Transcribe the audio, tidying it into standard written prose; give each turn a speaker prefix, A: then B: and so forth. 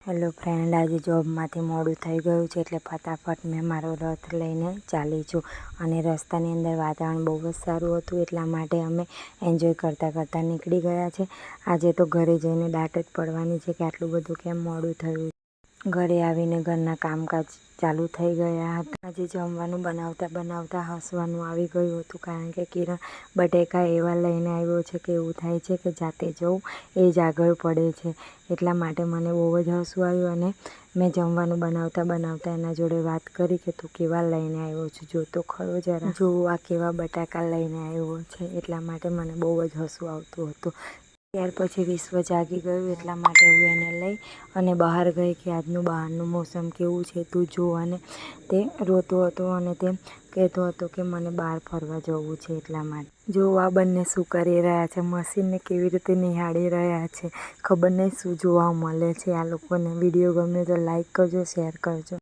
A: Hello friend, આજે જોબમાંથી મોડું થઈ ગયું છે એટલે ફટાફટ મેં મારો રથ લઈને ચાલી છું. અને રસ્તાની અંદર વાતાવરણ બહુ જ સારું હતું, એટલા માટે અમે એન્જોય કરતાં નીકળી ગયા છે. આજે તો ઘરે જઈને દાટ જ પડવાની છે કે આટલું બધું કેમ મોડું થયું. ઘરે આવીને ઘરના કામકાજ ચાલુ થઈ ગયા હતા. આજે જમવાનું બનાવતા હસવાનું આવી ગયું હતું, કારણ કે કિરણ બટેકા એવા લઈને આવ્યો છે કે એવું થાય છે કે જાતે જવું એ જ આગળ પડે છે. એટલા માટે મને બહુ જ હસવું આવ્યું અને મેં જમવાનું બનાવતા એના જોડે વાત કરી કે તું કેવા લઈને આવ્યો છે, જો તો ખરો જરા, જો આ કેવા બટાકા લઈને આવ્યો છે. એટલા માટે મને બહુ જ હસવું આવતું હતું. ત્યાર પછી વિશ્વ જાગી ગયું, એટલા માટે હું એને લઈ અને બહાર ગઈ કે આજનું બહારનું મોસમ કેવું છે તું જો. અને તે રોતો હતો અને તે કહેતો હતો કે મને બહાર ફરવા જવું છે. એટલા માટે જો આ બંને શું કરી રહ્યા છે, મશીનને કેવી રીતે નિહાળી રહ્યા છે. ખબર નહીં શું જોવા મળે છે આ લોકોને. વિડીયો ગમે તો લાઈક કરજો, શેર કરજો.